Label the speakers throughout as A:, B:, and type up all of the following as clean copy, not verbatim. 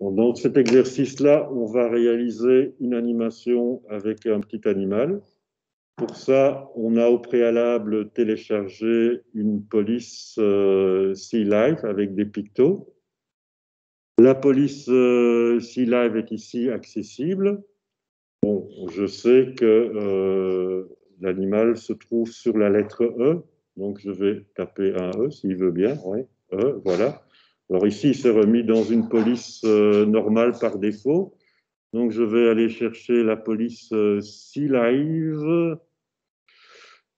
A: Dans cet exercice-là, on va réaliser une animation avec un petit animal. Pour ça, on a au préalable téléchargé une police Sea Life avec des pictos. La police Sea Life est ici accessible. Bon, je sais que l'animal se trouve sur la lettre E, donc je vais taper un E s'il veut bien. Oui, E, voilà. Alors ici, il s'est remis dans une police normale par défaut. Donc je vais aller chercher la police Sea Live,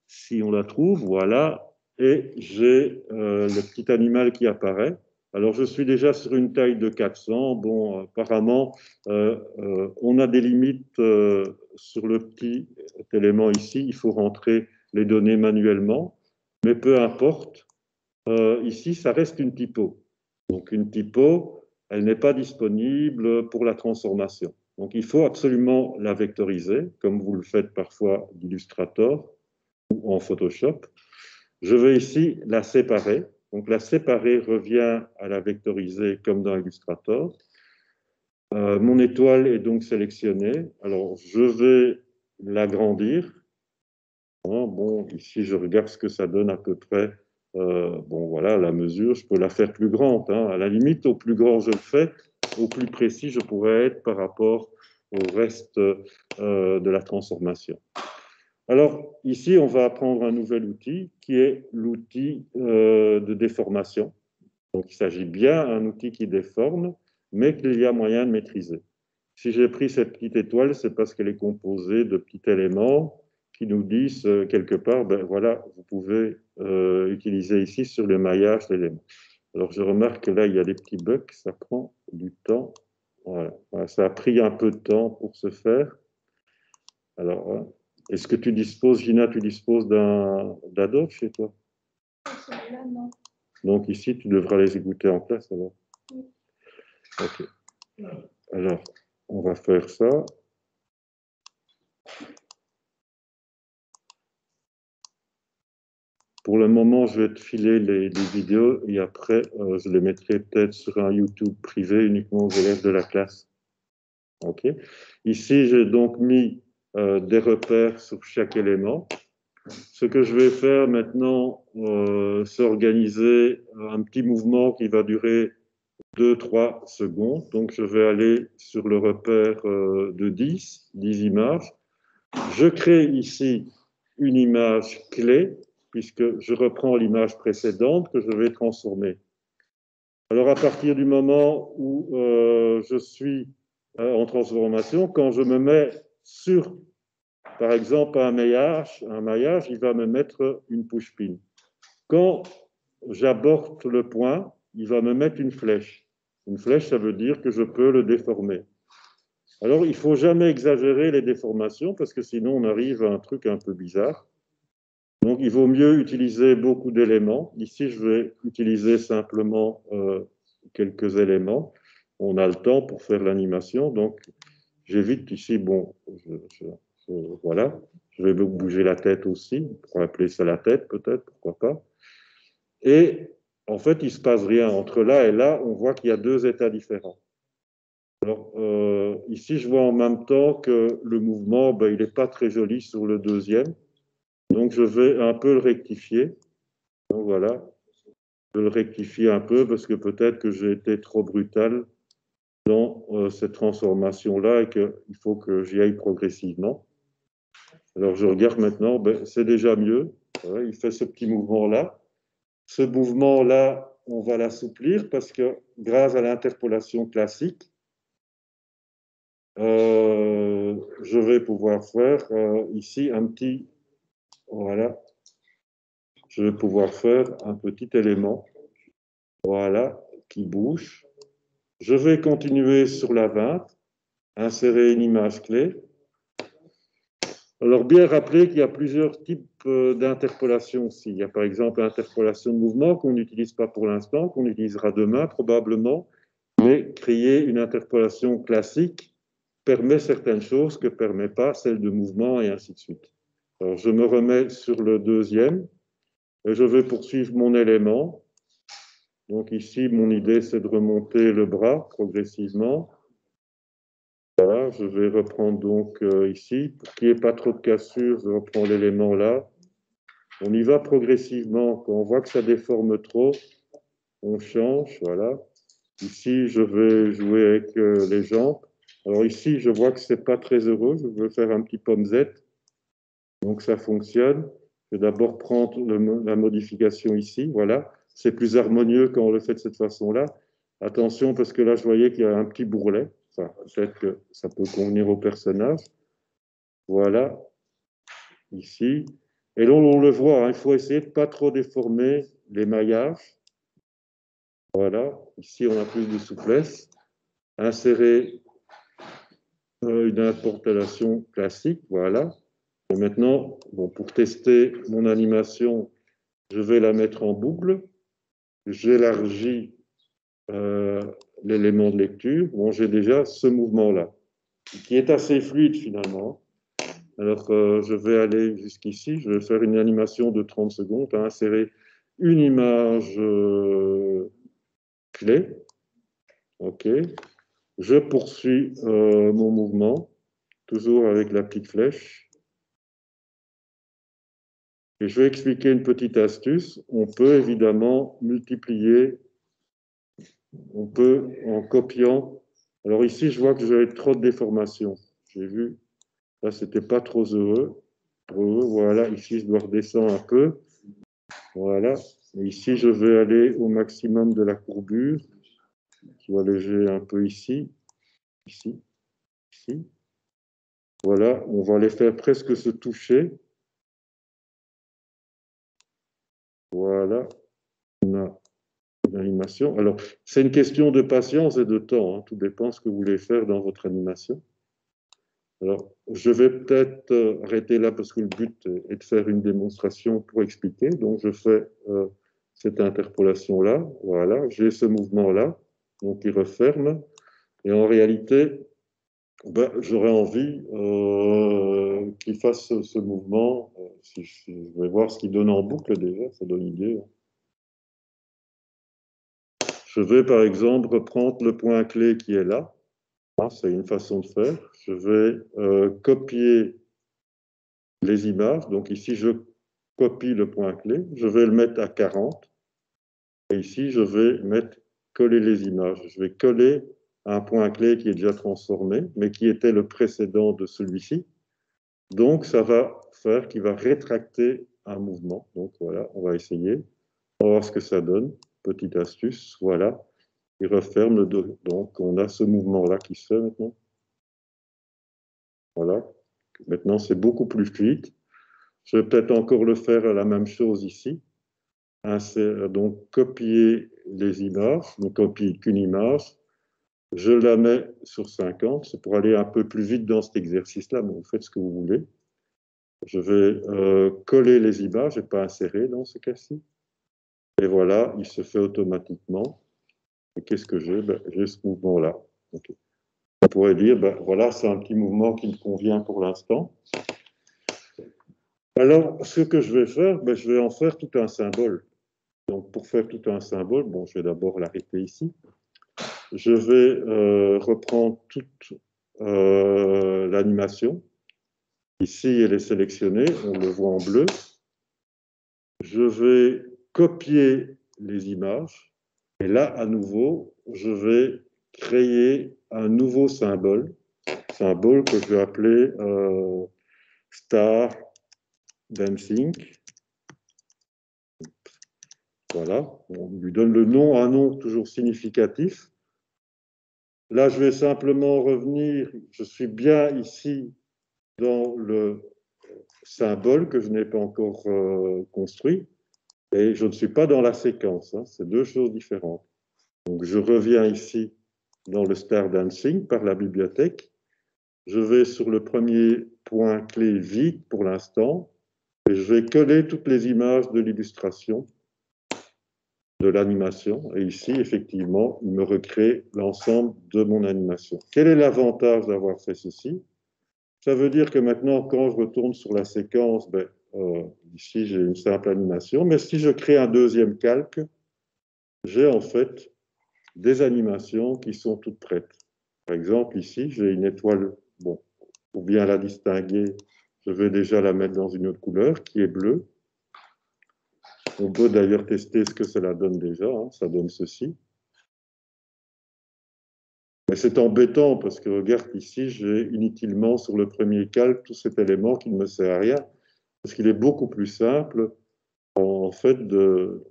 A: si on la trouve, voilà. Et j'ai le petit animal qui apparaît. Alors, je suis déjà sur une taille de 400. Bon, apparemment, on a des limites sur le petit élément ici. Il faut rentrer les données manuellement. Mais peu importe. Ici, ça reste une typo. Donc, une typo, elle n'est pas disponible pour la transformation. Donc, il faut absolument la vectoriser, comme vous le faites parfois d'Illustrator ou en Photoshop. Je vais ici la séparer. Donc la séparer revient à la vectoriser comme dans Illustrator. Mon étoile est donc sélectionnée. Alors je vais l'agrandir. Bon, ici je regarde ce que ça donne à peu près. Bon voilà, la mesure, je peux la faire plus grande. À la limite, au plus grand je le fais, au plus précis je pourrais être par rapport au reste de la transformation. Alors, ici, on va apprendre un nouvel outil qui est l'outil de déformation. Donc, il s'agit bien d'un outil qui déforme, mais qu'il y a moyen de maîtriser. Si j'ai pris cette petite étoile, c'est parce qu'elle est composée de petits éléments qui nous disent quelque part, ben voilà, vous pouvez utiliser ici sur le maillage l'élément. Alors, je remarque que là, il y a des petits bugs, ça prend du temps. Voilà. Voilà, ça a pris un peu de temps pour se faire. Alors, voilà. Est-ce que tu disposes, Gina, tu disposes d'Adobe chez toi?
B: Celui-là, non.
A: Donc ici, tu devras les écouter en classe alors.
B: Oui.
A: Ok. Alors, on va faire ça. Pour le moment, je vais te filer les vidéos et après, je les mettrai peut-être sur un YouTube privé uniquement aux élèves de la classe. Ok. Ici, j'ai donc mis des repères sur chaque élément. Ce que je vais faire maintenant, c'est organiser un petit mouvement qui va durer 2-3 secondes. Donc, je vais aller sur le repère de 10 images. Je crée ici une image clé, puisque je reprends l'image précédente que je vais transformer. Alors, à partir du moment où je suis en transformation, quand je me mets sur par exemple, un maillage, il va me mettre une push-pin. Quand j'aborde le point, il va me mettre une flèche. Une flèche, ça veut dire que je peux le déformer. Alors, il ne faut jamais exagérer les déformations parce que sinon, on arrive à un truc un peu bizarre. Donc, il vaut mieux utiliser beaucoup d'éléments. Ici, je vais utiliser simplement quelques éléments. On a le temps pour faire l'animation. Donc, j'évite ici, bon, voilà. Je vais bouger la tête aussi, pour appeler ça la tête peut-être, pourquoi pas. Et en fait, il ne se passe rien. Entre là et là, on voit qu'il y a deux états différents. Alors, ici, je vois en même temps que le mouvement, ben, il n'est pas très joli sur le deuxième. Donc, je vais un peu le rectifier. Donc, voilà. Je le rectifie un peu parce que peut-être que j'ai été trop brutal dans cette transformation-là et qu'il faut que j'y aille progressivement. Alors, je regarde maintenant, ben, c'est déjà mieux. Ouais, il fait ce petit mouvement-là. Ce mouvement-là, on va l'assouplir parce que grâce à l'interpolation classique, je vais pouvoir faire ici un petit... Voilà. Je vais pouvoir faire un petit élément. Voilà, qui bouge. Je vais continuer sur la 20, insérer une image clé. Alors, bien rappeler qu'il y a plusieurs types d'interpolation aussi. Il y a par exemple l'interpolation de mouvement qu'on n'utilise pas pour l'instant, qu'on utilisera demain probablement, mais créer une interpolation classique permet certaines choses que ne permet pas celle de mouvement et ainsi de suite. Alors, je me remets sur le deuxième et je vais poursuivre mon élément. Donc ici, mon idée, c'est de remonter le bras progressivement. Voilà, je vais reprendre donc ici. Pour qu'il n'y ait pas trop de cassure, je reprends l'élément là. On y va progressivement. Quand on voit que ça déforme trop, on change. Voilà. Ici, je vais jouer avec les jambes. Alors ici, je vois que c'est pas très heureux. Je veux faire un petit pomme Z. Donc ça fonctionne. Je vais d'abord prendre la modification ici. Voilà. C'est plus harmonieux quand on le fait de cette façon-là. Attention, parce que là, je voyais qu'il y a un petit bourrelet. Enfin, peut-être que ça peut convenir au personnage. Voilà. Ici. Et là, on le voit, hein, il faut essayer de ne pas trop déformer les maillages. Voilà. Ici, on a plus de souplesse. Insérer une importation classique. Voilà. Et maintenant, bon, pour tester mon animation, je vais la mettre en boucle. J'élargis l'élément de lecture. Bon, j'ai déjà ce mouvement-là, qui est assez fluide finalement. Alors, je vais aller jusqu'ici. Je vais faire une animation de 30 secondes, à insérer une image clé. OK. Je poursuis mon mouvement, toujours avec la petite flèche. Et je vais expliquer une petite astuce. On peut évidemment multiplier, on peut en copiant. Alors ici, je vois que j'avais trop de déformations. J'ai vu, là, c'était pas trop heureux. Voilà, ici, je dois redescendre un peu. Voilà. Et ici, je vais aller au maximum de la courbure. Je vais alléger un peu ici, ici, ici. Voilà, on va les faire presque se toucher. Voilà, on a une animation. Alors, c'est une question de patience et de temps, hein. Tout dépend de ce que vous voulez faire dans votre animation. Alors, je vais peut-être arrêter là parce que le but est de faire une démonstration pour expliquer. Donc, je fais cette interpolation-là. Voilà, j'ai ce mouvement-là, donc il referme. Et en réalité, ben, j'aurais envie qu'il fasse ce mouvement. Je vais voir ce qu'il donne en boucle déjà, ça donne une idée. Je vais par exemple reprendre le point clé qui est là. C'est une façon de faire. Je vais copier les images. Donc ici, je copie le point clé. Je vais le mettre à 40. Et ici, je vais mettre coller les images. Je vais coller un point clé qui est déjà transformé, mais qui était le précédent de celui-ci. Donc, ça va faire qu'il va rétracter un mouvement. Donc, voilà, on va essayer. On va voir ce que ça donne. Petite astuce, voilà. Il referme le dos. Donc, on a ce mouvement-là qui se fait maintenant. Voilà. Maintenant, c'est beaucoup plus fluide. Je vais peut-être encore le faire la même chose ici. Donc, copier les images. Ne copie qu'une image. Je la mets sur 50. C'est pour aller un peu plus vite dans cet exercice-là, mais vous faites ce que vous voulez. Je vais coller les images et pas insérer dans ce cas-ci. Et voilà, il se fait automatiquement. Et qu'est-ce que j'ai? Ben, j'ai ce mouvement-là. Okay. On pourrait dire, ben, voilà, c'est un petit mouvement qui me convient pour l'instant. Alors, ce que je vais faire, ben, je vais en faire tout un symbole. Donc, pour faire tout un symbole, bon, je vais d'abord l'arrêter ici. Je vais reprendre toute l'animation. Ici, elle est sélectionnée, on le voit en bleu. Je vais copier les images. Et là, à nouveau, je vais créer un nouveau symbole que je vais appeler Star Dancing. Voilà, on lui donne le nom, un nom toujours significatif. Là, je vais simplement revenir, je suis bien ici dans le symbole que je n'ai pas encore construit, et je ne suis pas dans la séquence, hein, c'est deux choses différentes. Donc, je reviens ici dans le Star Dancing par la bibliothèque. Je vais sur le premier point clé vide pour l'instant et je vais coller toutes les images de l'illustration, de l'animation. Et ici, effectivement, il me recrée l'ensemble de mon animation. Quel est l'avantage d'avoir fait ceci? Ça veut dire que maintenant, quand je retourne sur la séquence, ici j'ai une simple animation, mais si je crée un deuxième calque, j'ai en fait des animations qui sont toutes prêtes. Par exemple, ici, j'ai une étoile, bon, pour bien la distinguer, je vais déjà la mettre dans une autre couleur qui est bleue. On peut d'ailleurs tester ce que cela donne déjà, hein, ça donne ceci. Mais c'est embêtant parce que regarde ici, j'ai inutilement sur le premier calque tout cet élément qui ne me sert à rien, parce qu'il est beaucoup plus simple en fait de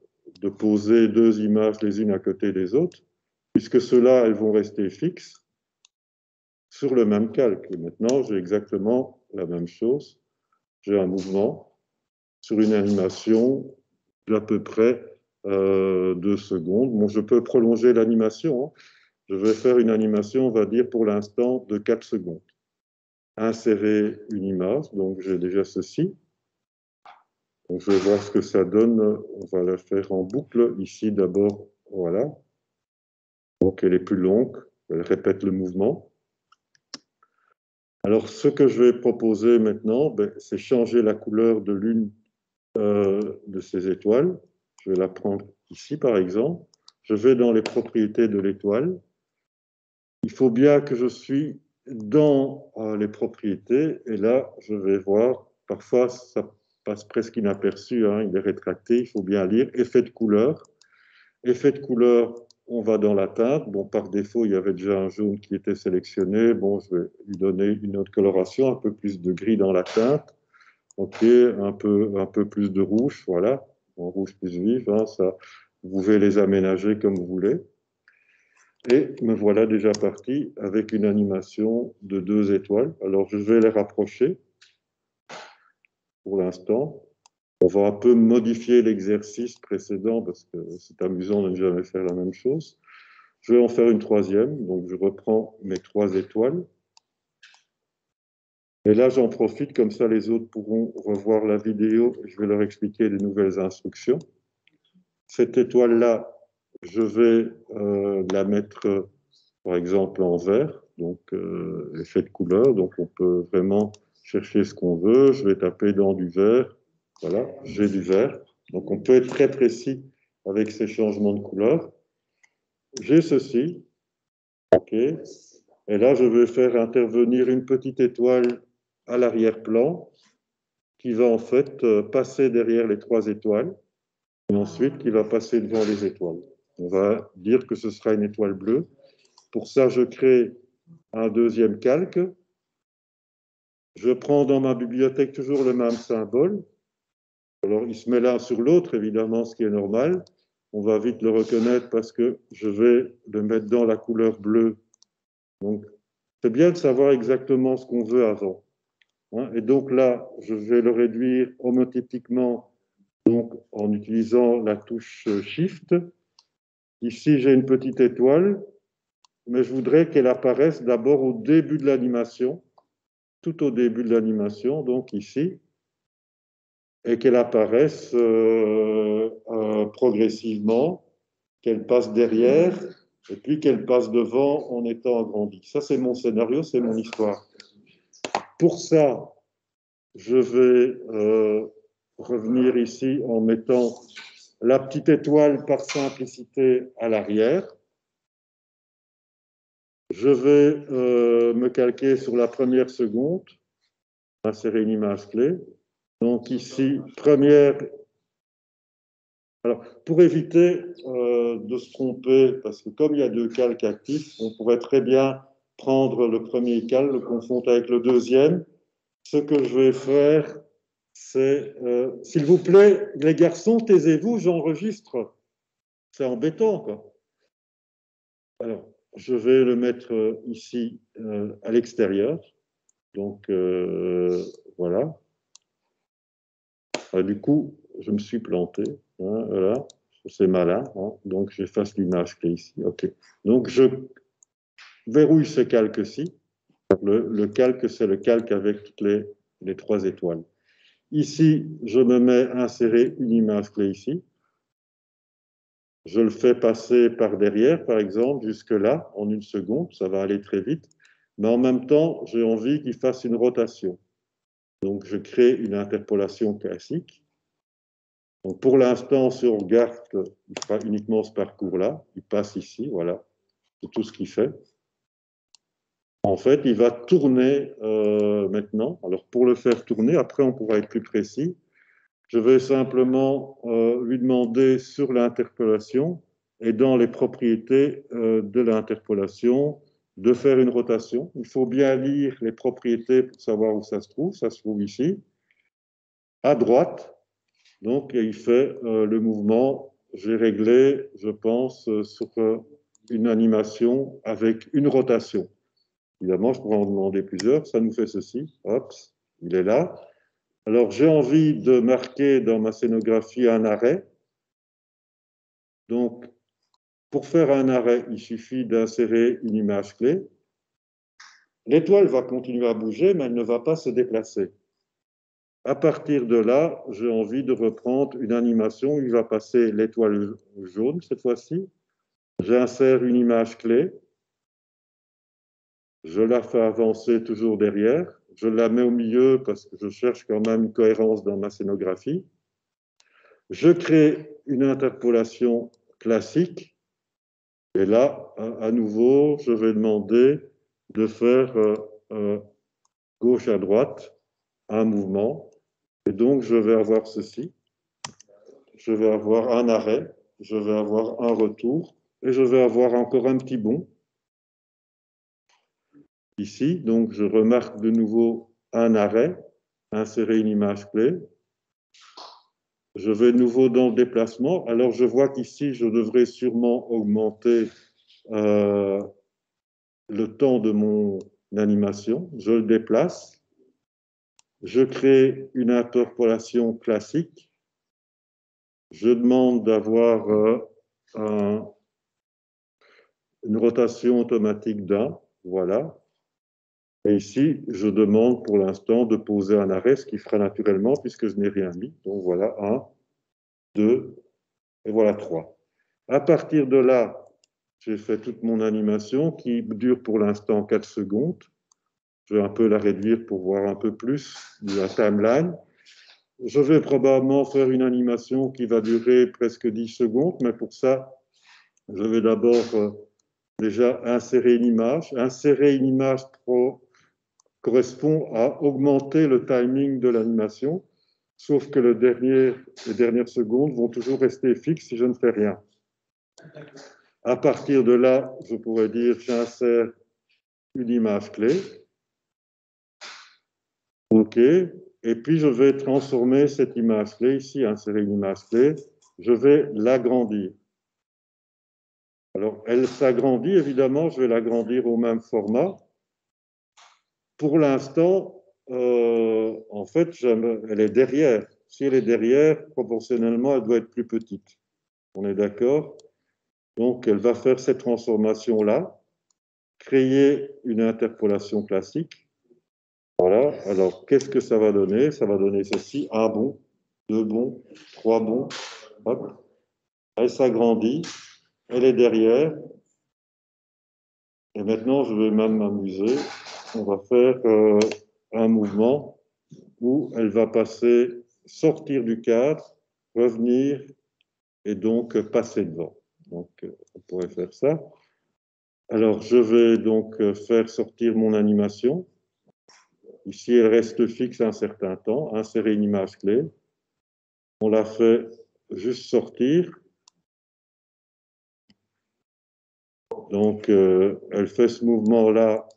A: poser deux images les unes à côté des autres, puisque ceux-là, elles vont rester fixes sur le même calque. Et maintenant, j'ai exactement la même chose. J'ai un mouvement sur une animation d'à peu près 2 secondes. Bon, je peux prolonger l'animation, hein. Je vais faire une animation, on va dire pour l'instant, de 4 secondes. Insérer une image, donc j'ai déjà ceci. Donc je vais voir ce que ça donne. On va la faire en boucle ici d'abord. Voilà. Donc elle est plus longue, elle répète le mouvement. Alors ce que je vais proposer maintenant, c'est changer la couleur de l'une de ces étoiles. Je vais la prendre ici par exemple. Je vais dans les propriétés de l'étoile. Il faut bien que je suis dans les propriétés et là je vais voir, parfois ça passe presque inaperçu, hein, il est rétracté, il faut bien lire effet de couleur. Effet de couleur, on va dans la teinte. Bon, par défaut, il y avait déjà un jaune qui était sélectionné. Bon, je vais lui donner une autre coloration, un peu plus de gris dans la teinte. OK, un peu plus de rouge, voilà, en rouge plus vif, hein, ça, vous pouvez les aménager comme vous voulez. Et me voilà déjà parti avec une animation de 2 étoiles. Alors, je vais les rapprocher pour l'instant. On va un peu modifier l'exercice précédent parce que c'est amusant de ne jamais faire la même chose. Je vais en faire une troisième, donc je reprends mes 3 étoiles. Et là, j'en profite, comme ça les autres pourront revoir la vidéo et je vais leur expliquer les nouvelles instructions. Cette étoile-là, je vais la mettre, par exemple, en vert, donc effet de couleur, donc on peut vraiment chercher ce qu'on veut. Je vais taper dans du vert, voilà, j'ai du vert. Donc on peut être très précis avec ces changements de couleur. J'ai ceci, OK. Et là, je vais faire intervenir une petite étoile à l'arrière-plan qui va en fait passer derrière les 3 étoiles et ensuite qui va passer devant les étoiles. On va dire que ce sera une étoile bleue. Pour ça, je crée un deuxième calque. Je prends dans ma bibliothèque toujours le même symbole. Alors, il se met l'un sur l'autre, évidemment, ce qui est normal. On va vite le reconnaître parce que je vais le mettre dans la couleur bleue. Donc, c'est bien de savoir exactement ce qu'on veut avant. Et donc là, je vais le réduire homothétiquement donc, en utilisant la touche Shift. Ici, j'ai une petite étoile, mais je voudrais qu'elle apparaisse d'abord au début de l'animation, tout au début de l'animation, donc ici, et qu'elle apparaisse progressivement, qu'elle passe derrière, et puis qu'elle passe devant en étant agrandie. Ça, c'est mon scénario, c'est mon histoire. Pour ça, je vais revenir ici en mettant la petite étoile par simplicité à l'arrière. Je vais me calquer sur la première seconde, insérer une image clé. Donc ici, première. Alors, pour éviter de se tromper, parce que comme il y a 2 calques actifs, on pourrait très bien prendre le premier calque, le confondre avec le deuxième. Ce que je vais faire, c'est, s'il vous plaît, les garçons, taisez-vous, j'enregistre. C'est embêtant, quoi. Alors, je vais le mettre ici à l'extérieur. Donc, voilà. Du coup, je me suis planté. Hein, voilà. C'est malin. Hein. Donc, j'efface l'image qui est ici. OK. Donc, je verrouille ce calque-ci. Le calque, c'est le calque avec toutes les 3 étoiles. Ici, je me mets à insérer une image clé ici. Je le fais passer par derrière, par exemple, jusque-là, en 1 seconde. Ça va aller très vite. Mais en même temps, j'ai envie qu'il fasse une rotation. Donc, je crée une interpolation classique. Donc pour l'instant, si on regarde, il fera uniquement ce parcours-là. Il passe ici, voilà. C'est tout ce qu'il fait. En fait, il va tourner maintenant. Alors pour le faire tourner, après on pourra être plus précis. Je vais simplement lui demander sur l'interpolation et dans les propriétés de l'interpolation de faire une rotation. Il faut bien lire les propriétés pour savoir où ça se trouve. Ça se trouve ici, à droite. Donc, il fait le mouvement. J'ai réglé, je pense, sur une animation avec une rotation. Évidemment, je pourrais en demander plusieurs. Ça nous fait ceci. Hop, il est là. Alors, j'ai envie de marquer dans ma scénographie un arrêt. Donc, pour faire un arrêt, il suffit d'insérer une image clé. L'étoile va continuer à bouger, mais elle ne va pas se déplacer. À partir de là, j'ai envie de reprendre une animation où il va passer l'étoile jaune cette fois-ci. J'insère une image clé. Je la fais avancer toujours derrière. Je la mets au milieu parce que je cherche quand même une cohérence dans ma scénographie. Je crée une interpolation classique. Et là, à nouveau, je vais demander de faire gauche à droite un mouvement. Et donc, je vais avoir ceci. Je vais avoir un arrêt, je vais avoir un retour, et je vais avoir encore un petit bond ici. Donc, je remarque de nouveau un arrêt, insérer une image clé. Je vais de nouveau dans le déplacement. Alors, je vois qu'ici, je devrais sûrement augmenter le temps de mon animation. Je le déplace. Je crée une interpolation classique. Je demande d'avoir une rotation automatique d'un. Voilà. Et ici, je demande pour l'instant de poser un arrêt, ce qui fera naturellement puisque je n'ai rien mis. Donc voilà, 1, 2, et voilà 3. À partir de là, j'ai fait toute mon animation qui dure pour l'instant 4 secondes. Je vais un peu la réduire pour voir un peu plus de la timeline. Je vais probablement faire une animation qui va durer presque 10 secondes, mais pour ça, je vais d'abord déjà insérer une image. Insérer une image correspond à augmenter le timing de l'animation, sauf que les dernières secondes vont toujours rester fixes si je ne fais rien. À partir de là, je pourrais dire j'insère une image clé. OK. Et puis, je vais transformer cette image clé, ici, insérer une image clé, je vais l'agrandir. Alors, elle s'agrandit, évidemment, je vais l'agrandir au même format. Pour l'instant, en fait, elle est derrière. Si elle est derrière, proportionnellement, elle doit être plus petite. On est d'accord? Donc, elle va faire cette transformation-là, créer une interpolation classique. Voilà. Alors, qu'est-ce que ça va donner? Ça va donner ceci, un bond, deux bonds, trois bonds. Hop. Elle s'agrandit, elle est derrière. Et maintenant, je vais même m'amuser. On va faire un mouvement où elle va passer, sortir du cadre, revenir et donc passer devant. Donc, on pourrait faire ça. Alors, je vais donc faire sortir mon animation. Ici, elle reste fixe un certain temps. Insérer une image clé. On la fait juste sortir. Donc, elle fait ce mouvement-là.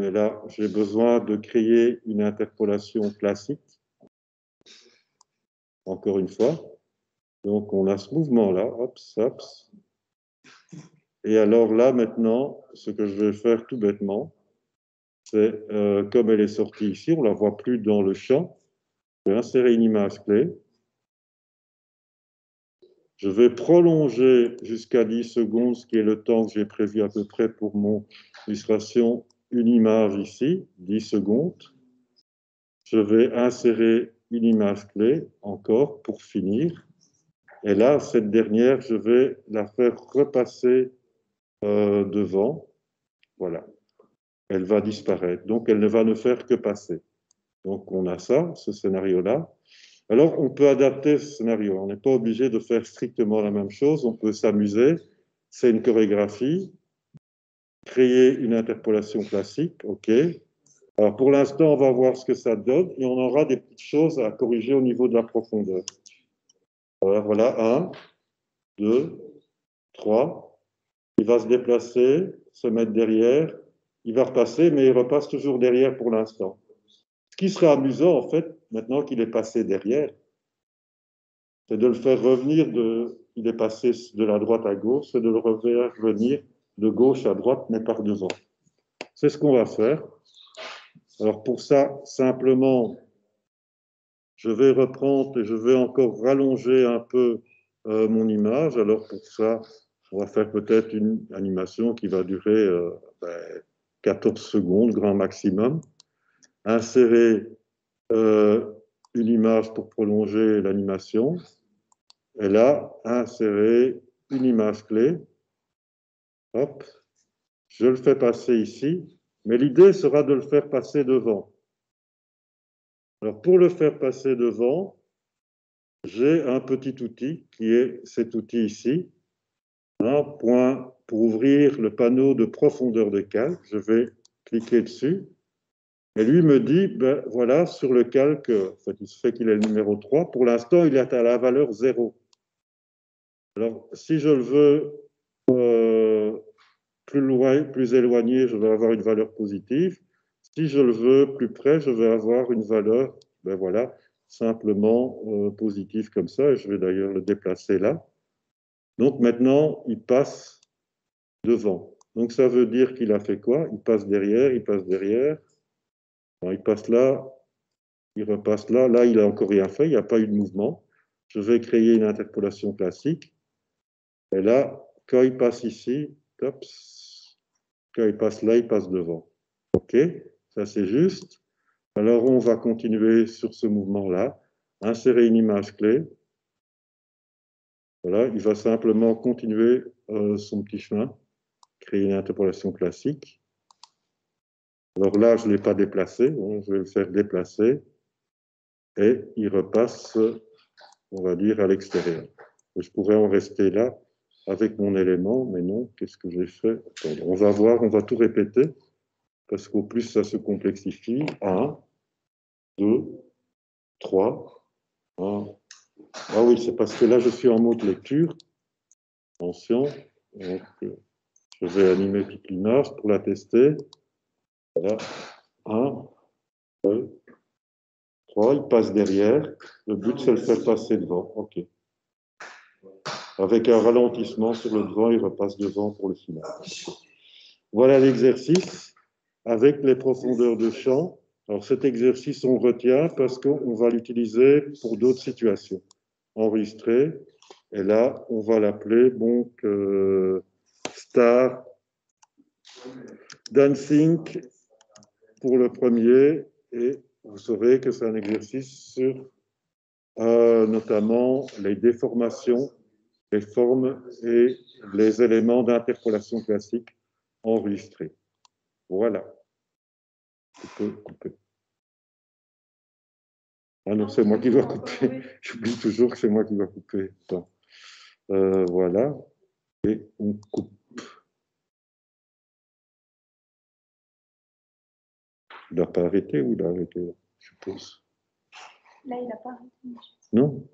A: Mais là, j'ai besoin de créer une interpolation classique. Encore une fois. Donc, on a ce mouvement-là. Hop, hop. Et alors là, maintenant, ce que je vais faire tout bêtement, c'est, comme elle est sortie ici, on ne la voit plus dans le champ, je vais insérer une image clé. Je vais prolonger jusqu'à 10 secondes, ce qui est le temps que j'ai prévu à peu près pour mon illustration, une image ici, 10 secondes. Je vais insérer une image clé encore pour finir. Et là, cette dernière, je vais la faire repasser devant. Voilà. Elle va disparaître. Donc, elle ne va ne faire que passer. Donc, on a ça, ce scénario-là. Alors, on peut adapter ce scénario. On n'est pas obligé de faire strictement la même chose. On peut s'amuser. C'est une chorégraphie. Créer une interpolation classique. OK. Alors, pour l'instant, on va voir ce que ça donne et on aura des petites choses à corriger au niveau de la profondeur. Alors, voilà, 1, 2, 3. Il va se déplacer, se mettre derrière. Il va repasser, mais il repasse toujours derrière pour l'instant. Ce qui serait amusant, en fait, maintenant qu'il est passé derrière, c'est de le faire revenir il est passé de la droite à gauche, c'est de le refaire revenir de gauche à droite, mais par devant. C'est ce qu'on va faire. Alors pour ça, simplement, je vais reprendre et je vais encore rallonger un peu mon image. Alors pour ça, on va faire peut-être une animation qui va durer 14 secondes, grand maximum. Insérer une image pour prolonger l'animation. Et là, insérer une image clé. Hop, je le fais passer ici. Mais l'idée sera de le faire passer devant. Alors, pour le faire passer devant, j'ai un petit outil qui est cet outil ici. Un point pour ouvrir le panneau de profondeur de calque. Je vais cliquer dessus. Et lui me dit, ben voilà, sur le calque, il se fait qu'il est le numéro 3. Pour l'instant, il est à la valeur 0. Alors, si je le veux plus loin, plus éloigné, je vais avoir une valeur positive. Si je le veux plus près, je vais avoir une valeur, ben voilà, simplement positive comme ça. Et je vais d'ailleurs le déplacer là. Donc maintenant, il passe devant. Donc ça veut dire qu'il a fait quoi? Il passe derrière, il passe derrière. Alors, il passe là, il repasse là. Là, il n'a encore rien fait, il n'y a pas eu de mouvement. Je vais créer une interpolation classique. Et là, quand il passe ici, hop, quand il passe là, il passe devant. OK, ça c'est juste. Alors on va continuer sur ce mouvement-là. Insérer une image clé. Voilà, il va simplement continuer son petit chemin. Créer une interpolation classique. Alors là, je ne l'ai pas déplacé. Bon, je vais le faire déplacer. Et il repasse, on va dire, à l'extérieur. Je pourrais en rester là avec mon élément, mais non, qu'est-ce que j'ai fait? Attends, on va voir, on va tout répéter, parce qu'au plus ça se complexifie. 1, 2, 3. 1. Ah oui, c'est parce que là, je suis en mode lecture. Attention. Donc, je vais animer toute l'image pour la tester. Voilà. 1, 2, 3. Il passe derrière. Le but, c'est de le faire passer devant. OK. Avec un ralentissement sur le devant, il repasse devant pour le final. Voilà l'exercice avec les profondeurs de champ. Alors cet exercice, on retient parce qu'on va l'utiliser pour d'autres situations. Enregistrer. Et là, on va l'appeler donc Star Dancing pour le premier. Et vous saurez que c'est un exercice sur notamment les déformations, les formes et les éléments d'interpolation classique enregistrés. Voilà. Tu peux couper. Ah non, c'est moi qui dois couper. J'oublie toujours que c'est moi qui dois couper. Attends. Voilà. Et on coupe. Il n'a pas arrêté ou il a arrêté, je suppose.
B: Là, il n'a pas arrêté.
A: Non?